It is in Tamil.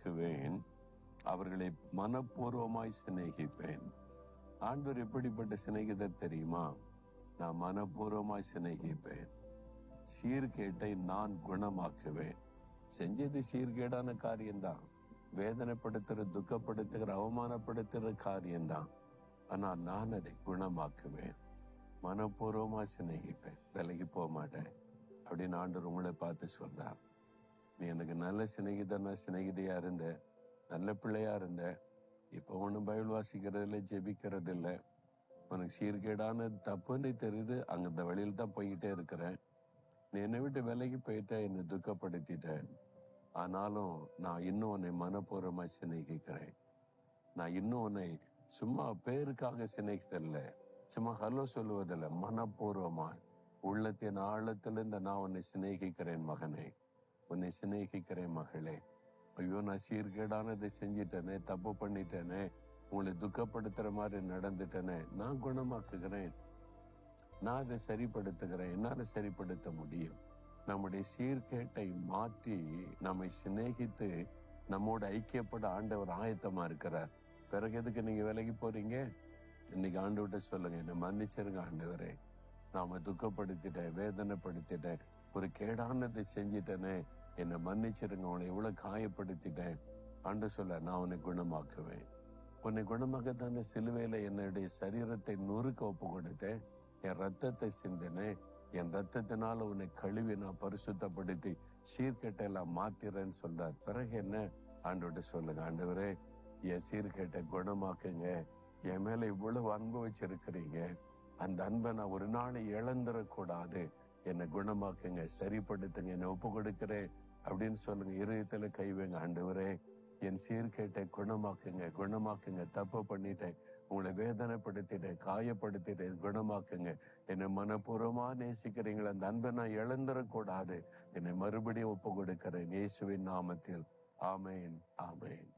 குணமாக்குவேன், அவர்களை மனப்பூர்வமாய் சிநேகிப்பேன். ஆண்டவர் எப்படிப்பட்ட சிநேகிதர் தெரியுமா? நான் மனப்பூர்வமாய் சிநேகிப்பேன். சீர்கேட்டை நான் குணமாக்குவேன். செஞ்சது சீர்கேடான காரியம்தான், வேதனைப்படுத்துற, துக்கப்படுத்துகிற, அவமானப்படுத்துகிற காரியம்தான். ஆனா நான் அதை குணமாக்குவேன், மனப்பூர்வமா சிநேகிப்பேன், விலகி போக மாட்டேன் அப்படின்னு ஆண்டவர் உங்களை பார்த்து சொன்னார். நீ எனக்கு நல்ல சிநேகிதையா இருந்த, நல்ல பிள்ளையா இருந்த, இப்ப ஒன்னும் பைபிள் வாசிக்கிறது இல்லை, ஜெபிக்கிறது இல்லை, உனக்கு சீர்கேடான தப்புன்னு தெரியுது, அங்க இந்த வழியில தான் போய்கிட்டே இருக்கிறேன். நீ என்னை விட்டு விலகி போயிட்ட, என்னை துக்கப்படுத்திட்ட. ஆனாலும் நான் இன்னும் உன்னை மனப்பூர்வமாய் சிநேகிக்கிறேன். நான் இன்னும் உன்னை சும்மா பேருக்காக சிநேகித்தல்ல, சும்மா ஹலோ சொல்லுவதில்லை, மனப்பூர்வமாய் உள்ளத்தின் ஆழத்திலிருந்து நான் உன்னை சிநேகிக்கிறேன் மகனே, உன்னை சிநேகிக்கிறேன் மகளே. ஐயோ, நான் சீர்கேடானதை செஞ்சிட்டேனே, தப்பு பண்ணிட்டேனே, உங்களை துக்கப்படுத்துற மாதிரி நடந்துட்டேனே, நான் குணமாக்குகிறேன், நான் அதை சரிப்படுத்துகிறேன், என்னால சரிப்படுத்த முடியும். நம்முடைய சீர்கேட்டை மாற்றி நம்மை சிநேகித்து நம்மோட ஐக்கியப்பட ஆண்டவர் ஆயத்தமா இருக்கிறார். பிறகு எதுக்கு நீங்க விலகி போறீங்க? இன்னைக்கு ஆண்டவர்கிட்ட சொல்லுங்க, என்னை மன்னிச்சிருங்க ஆண்டவரே, நாம துக்கப்படுத்திட்டேன், வேதனைப்படுத்திட்டேன், ஒரு கேடானதை செஞ்சிட்டேனே, என்னை மன்னிச்சிருங்க, உன்னை எவ்வளவு காயப்படுத்திட்டேன். ஆண்டவர் சொல்ல, நான் உன்னை குணமாக்குவேன். உன்னை குணமாக்கத்தான சிலுவையில என்னுடைய சரீரத்தை நொறுக்க ஒப்பு கொடுத்தேன், என் ரத்தத்தை சிந்தினேன், என் ரத்தத்தினால உன்னை கழுவி நான் பரிசுத்தப்படுத்தி சீர்கேட்டை எல்லாம் மாத்திரன்னு சொல்றார். பிறகு என்ன? ஆண்டவர்கிட்ட சொல்லுங்க, ஆண்டவரே, என் சீர்கேட்டை குணமாக்குங்க, என் மேல இவ்வளவு அன்பு வச்சிருக்கிறீங்க, அந்த அன்பை நான் ஒரு நாளை இழந்துடக்கூடாது, என்னை குணமாக்குங்க, சரிப்படுத்துங்க, என்னை ஒப்பு கொடுக்கிறேன் அப்படின்னு சொல்லுங்க. இருதயத்துல கைவேங்க, ஆண்டவரே, என் சீர்கேட்டை குணமாக்குங்க, தப்பு பண்ணிட்டேன், உங்களை வேதனைப்படுத்திட்டேன், காயப்படுத்திட்டேன், குணமாக்குங்க, என்னை மனப்பூர்வமா நேசிக்கிறீங்களா, அந்த அன்பை நான் இழந்துடக்கூடாது, என்னை மறுபடியும் ஒப்பு கொடுக்கிறேன், இயேசுவின் நாமத்தில். ஆமேன், ஆமேன்.